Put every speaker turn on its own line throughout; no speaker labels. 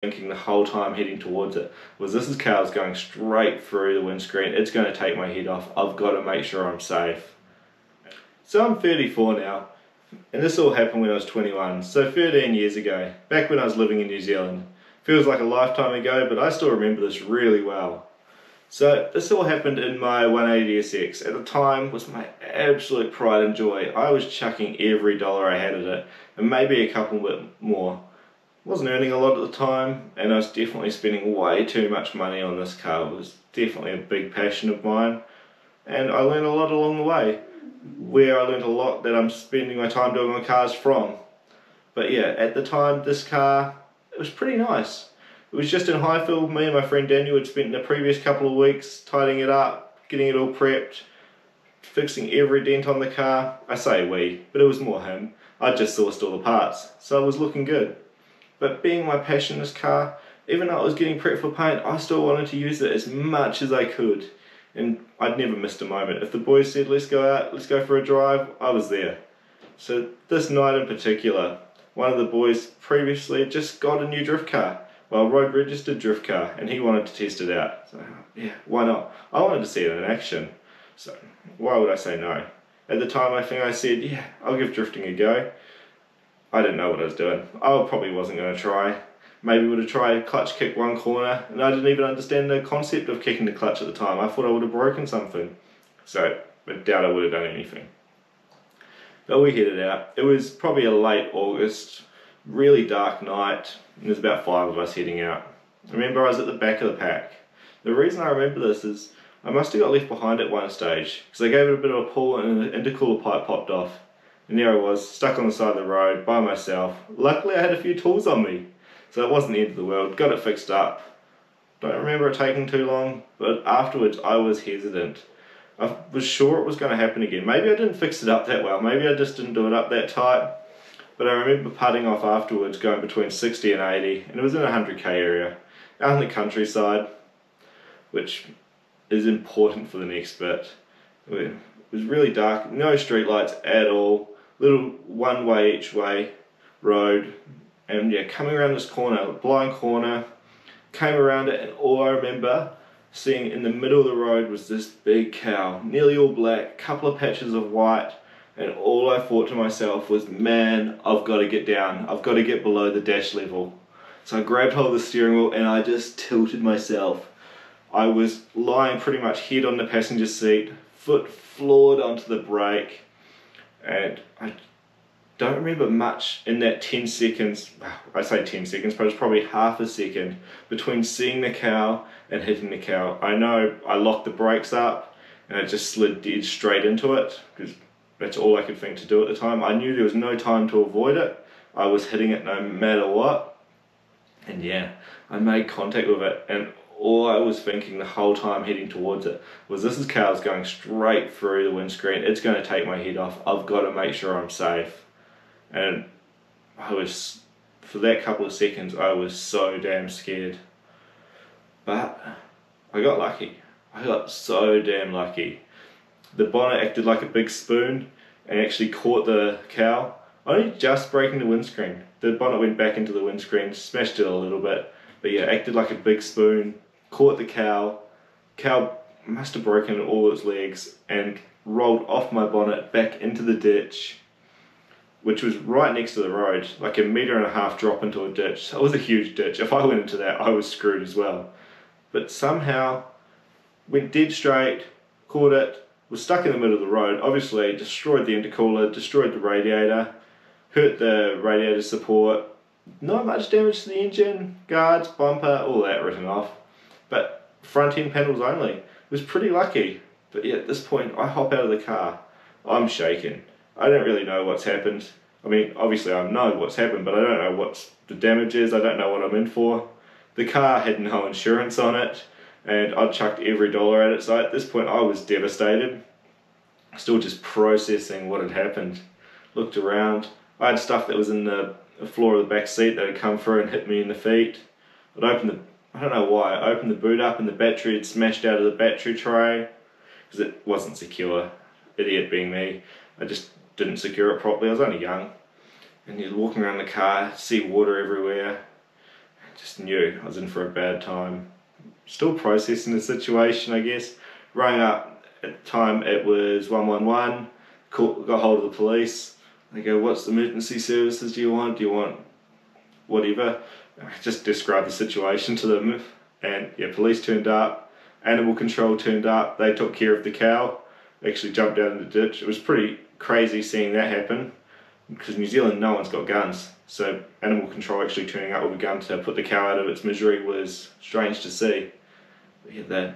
thinking the whole time heading towards it was this car's going straight through the windscreen. It's going to take my head off. I've got to make sure I'm safe. So I'm 34 now, and this all happened when I was 21, so 13 years ago, back when I was living in New Zealand. Feels like a lifetime ago, but I still remember this really well. So this all happened in my 180SX. At the time was my absolute pride and joy. I was chucking every dollar I had at it, and maybe a couple bit more. Wasn't earning a lot at the time, and I was definitely spending way too much money on this car. It was definitely a big passion of mine, and I learned a lot along the way, where I learned a lot that I'm spending my time doing my cars from. But yeah, at the time, this car, it was pretty nice. It was just in Highfield. Me and my friend Daniel had spent the previous couple of weeks tidying it up, getting it all prepped, fixing every dent on the car. I say we, but it was more him. I just sourced all the parts, so it was looking good. But being my passion, this car, even though it was getting prepped for paint, I still wanted to use it as much as I could. And I'd never missed a moment. If the boys said, let's go out, let's go for a drive, I was there. So this night in particular, one of the boys previously just got a new drift car. Well, road registered drift car, and he wanted to test it out. So yeah, why not? I wanted to see it in action. So why would I say no? At the time I think I said, yeah, I'll give drifting a go. I didn't know what I was doing. I probably wasn't going to try. Maybe would have tried clutch kick one corner, and I didn't even understand the concept of kicking the clutch at the time. I thought I would have broken something. So I doubt I would have done anything. But we headed out. It was probably a late August, really dark night, and there's about 5 of us heading out. I remember I was at the back of the pack. The reason I remember this is I must have got left behind at one stage, because I gave it a bit of a pull and the intercooler pipe popped off. And there I was, stuck on the side of the road by myself. Luckily I had a few tools on me, so it wasn't the end of the world. Got it fixed up. Don't remember it taking too long, but afterwards I was hesitant. I was sure it was going to happen again. Maybe I didn't fix it up that well, maybe I just didn't do it up that tight. But I remember putting off afterwards, going between 60 and 80, and it was in a 100k area, out in the countryside, which is important for the next bit. It was really dark, no street lights at all, little one way each way road, and yeah, coming around this corner, blind corner, came around it, and all I remember seeing in the middle of the road was this big cow, nearly all black, couple of patches of white, and all I thought to myself was, man, I've got to get down, I've got to get below the dash level. So I grabbed hold of the steering wheel and I just tilted myself. I was lying pretty much head on the passenger seat, foot floored onto the brake, and I don't remember much in that 10 seconds, I say 10 seconds, but it was probably half a second between seeing the cow and hitting the cow. I know I locked the brakes up and I just slid dead straight into it, because that's all I could think to do at the time. I knew there was no time to avoid it. I was hitting it no matter what. And yeah, I made contact with it, and all I was thinking the whole time heading towards it was this car's going straight through the windscreen. It's going to take my head off. I've got to make sure I'm safe. And I was, for that couple of seconds, I was so damn scared. But I got lucky. I got so damn lucky. The bonnet acted like a big spoon and actually caught the cow, only just breaking the windscreen. The bonnet went back into the windscreen, smashed it a little bit, but yeah, acted like a big spoon, caught the cow. Cow must have broken all its legs and rolled off my bonnet back into the ditch, which was right next to the road, like a 1.5 meter drop into a ditch. That was a huge ditch. If I went into that, I was screwed as well. But somehow went dead straight, caught it, was stuck in the middle of the road, obviously destroyed the intercooler, destroyed the radiator, hurt the radiator support, not much damage to the engine, guards, bumper, all that written off, but front end panels only. It was pretty lucky, but yeah, at this point I hop out of the car, I'm shaking. I don't really know what's happened. I mean, obviously I know what's happened, but I don't know what the damage is, I don't know what I'm in for. The car had no insurance on it, and I'd chucked every dollar at it, so at this point I was devastated. Still just processing what had happened. Looked around, I had stuff that was in the floor of the back seat that had come through and hit me in the feet. I'd opened the, I don't know why, I opened the boot up and the battery had smashed out of the battery tray, because it wasn't secure. Idiot being me, I just didn't secure it properly. I was only young, and you're walking around the car, see water everywhere. just knew I was in for a bad time. Still processing the situation, I guess. Rang up, at the time it was 111, got hold of the police. They go, what's the emergency services do you want? Do you want whatever? I just described the situation to them, and yeah, police turned up, animal control turned up, they took care of the cow, actually jumped down in the ditch. It was pretty crazy seeing that happen, because in New Zealand no one's got guns, so animal control actually turning up with a gun to put the cow out of its misery was strange to see. But yeah,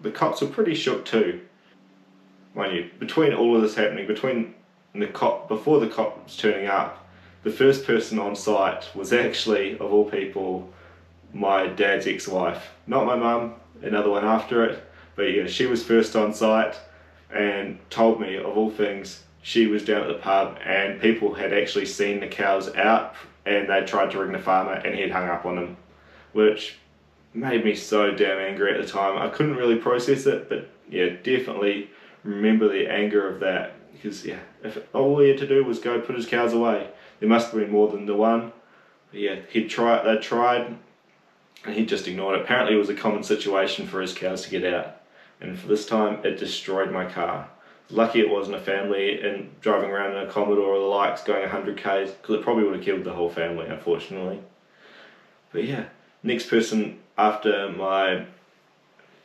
the cops were pretty shook too. Mind you, between all of this happening, before the cops turning up, the first person on site was actually, of all people, my dad's ex-wife. Not my mum, another one after it, but yeah, she was first on site and told me, of all things, she was down at the pub and people had actually seen the cows out and they tried to ring the farmer and he'd hung up on them, which made me so damn angry at the time. I couldn't really process it, but yeah, definitely remember the anger of that, because yeah, if all he had to do was go put his cows away, there must have been more than the one. But yeah, they tried, and he just ignored it. Apparently it was a common situation for his cows to get out, and for this time it destroyed my car. Lucky it wasn't a family and driving around in a Commodore or the likes going 100 k's, because it probably would have killed the whole family, unfortunately. But yeah, next person after my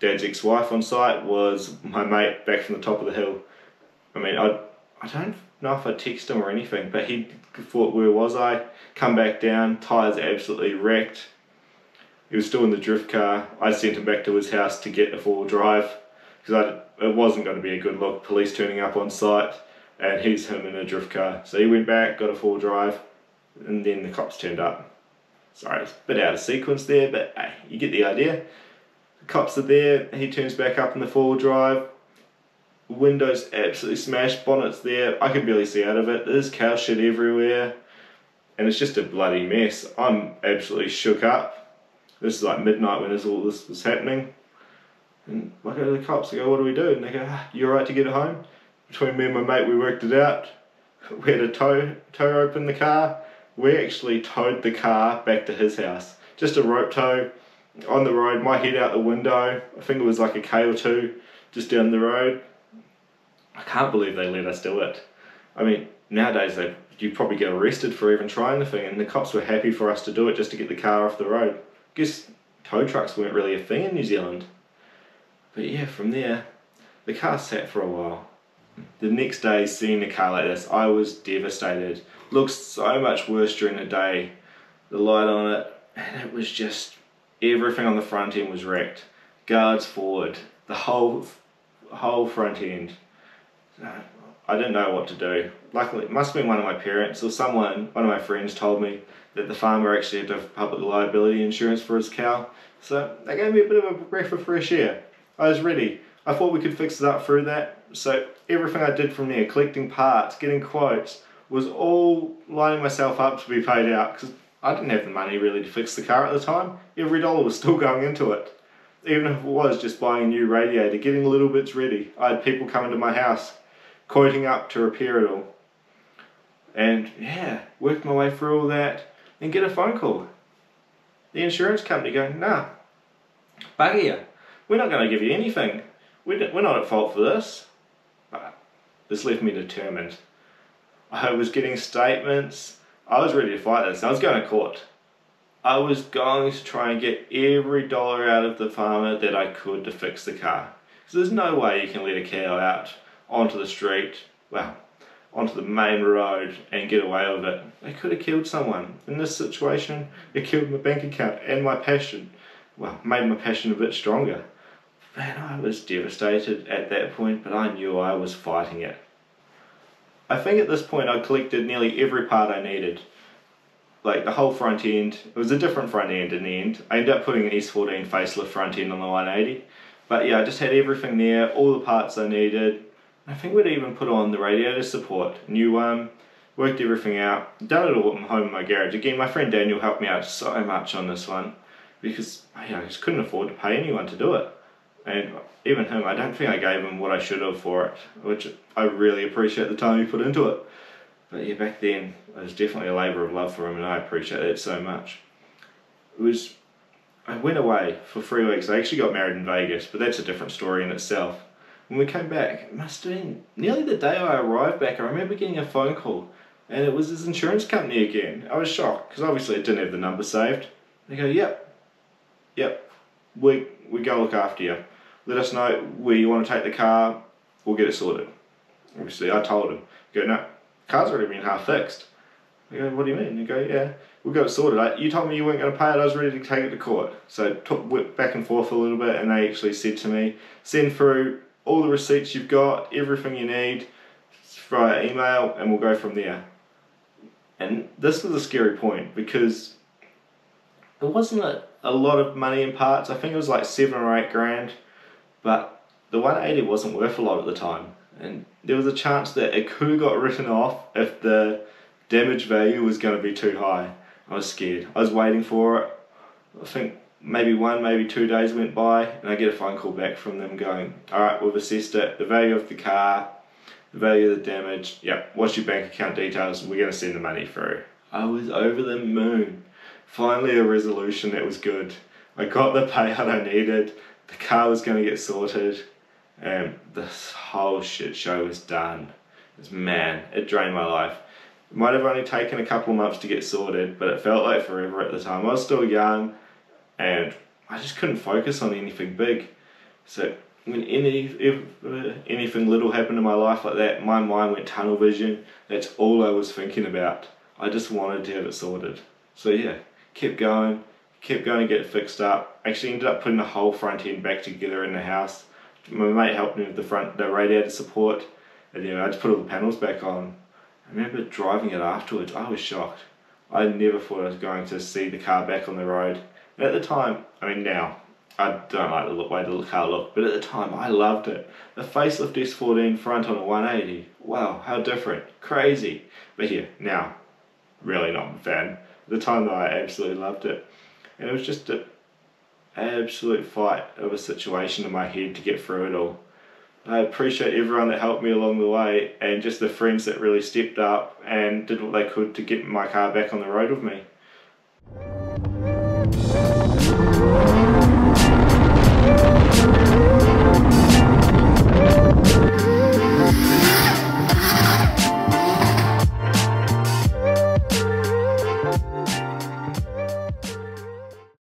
dad's ex-wife on site was my mate back from the top of the hill. I mean, I don't know if I texted him or anything, but he thought, where was I? Come back down, tyres absolutely wrecked. He was still in the drift car. I sent him back to his house to get a four-wheel drive, because it wasn't going to be a good look, police turning up on site, and he's him in a drift car. So he went back, got a four-wheel drive, and then the cops turned up. Sorry, it's a bit out of sequence there, but hey, you get the idea. The cops are there, he turns back up in the four-wheel drive, windows absolutely smashed, bonnet's there, I could barely see out of it, there's cow shit everywhere, and it's just a bloody mess. I'm absolutely shook up. This is like midnight when all this was happening. And I go to the cops, I go, what do we do? And they go, you alright to get home? Between me and my mate, we worked it out. We had a tow open the car. We actually towed the car back to his house. Just a rope tow on the road, my head out the window. I think it was like a K or two just down the road. I can't believe they let us do it. I mean, nowadays you probably get arrested for even trying the thing, and the cops were happy for us to do it just to get the car off the road. I guess tow trucks weren't really a thing in New Zealand. But yeah, from there, the car sat for a while. The next day, seeing a car like this, I was devastated. Looked so much worse during the day. The light on it, and it was just, everything on the front end was wrecked. Guards forward, the whole front end. I didn't know what to do. Luckily, it must have been one of my parents or someone, one of my friends told me that the farmer actually had to have public liability insurance for his cow. So they gave me a bit of a breath of fresh air. I was ready. I thought we could fix it up through that. So everything I did from there, collecting parts, getting quotes, was all lining myself up to be paid out, because I didn't have the money really to fix the car at the time. Every dollar was still going into it. Even if it was just buying a new radiator, getting little bits ready. I had people coming to my house, quoting up to repair it all. And yeah, worked my way through all that, and get a phone call. The insurance company going, nah, bugger you. We're not going to give you anything. We're not at fault for this. But this left me determined. I was getting statements. I was ready to fight this. I was going to court. I was going to try and get every dollar out of the farmer that I could to fix the car. So there's no way you can let a cow out onto the street, well, onto the main road and get away with it. They could have killed someone. In this situation, it killed my bank account and my passion. Well, made my passion a bit stronger. Man, I was devastated at that point, but I knew I was fighting it. I think at this point I collected nearly every part I needed. Like the whole front end. It was a different front end in the end. I ended up putting an S14 facelift front end on the 180. But yeah, I just had everything there, all the parts I needed. I think we'd even put on the radiator support, new one, worked everything out, done it all at home in my garage. Again, my friend Daniel helped me out so much on this one, because I just couldn't afford to pay anyone to do it. And even him, I don't think I gave him what I should have for it, which I really appreciate the time he put into it. But yeah, back then, it was definitely a labour of love for him, and I appreciate that so much. I went away for 3 weeks. I actually got married in Vegas, but that's a different story in itself. When we came back, it must have been nearly the day I arrived back, I remember getting a phone call, and it was his insurance company again. I was shocked, because obviously it didn't have the number saved. They go, yep, we're going to look after you. Let us know where you want to take the car, we'll get it sorted. Obviously, I told him. Go, no, car's already been half fixed. I go, what do you mean? They go, yeah, we'll get it sorted. You told me you weren't going to pay it, I was ready to take it to court. So went back and forth a little bit, and they actually said to me, send through all the receipts you've got, everything you need, via email, and we'll go from there. And this was a scary point, because it wasn't a lot of money in parts. I think it was like 7 or 8 grand, but the 180 wasn't worth a lot at the time, and there was a chance that it could have got written off if the damage value was going to be too high. I was scared. I was waiting for it. I think maybe 1, maybe 2 days went by, and I get a phone call back from them going, alright, we've assessed it, the value of the car, the value of the damage, yep, what's your bank account details, we're going to send the money through. I was over the moon. Finally a resolution that was good. I got the payout I needed, the car was going to get sorted, and this whole shit show was done. Man, it drained my life. It might have only taken a couple of months to get sorted, but it felt like forever at the time. I was still young, and I just couldn't focus on anything big. So when anything little happened in my life like that, my mind went tunnel vision. That's all I was thinking about. I just wanted to have it sorted. So yeah, kept going to get it fixed up. Actually ended up putting the whole front end back together in the house. My mate helped me with the radiator support, and I just put all the panels back on. I remember driving it afterwards, I was shocked. I never thought I was going to see the car back on the road. And at the time, I mean now, I don't like the way the car looked, but at the time I loved it. The facelift S14 front on a 180, wow, how different, crazy. But here, now, really not a fan. At the time though, I absolutely loved it. And it was just an absolute fight of a situation in my head to get through it all. I appreciate everyone that helped me along the way, and just the friends that really stepped up and did what they could to get my car back on the road with me.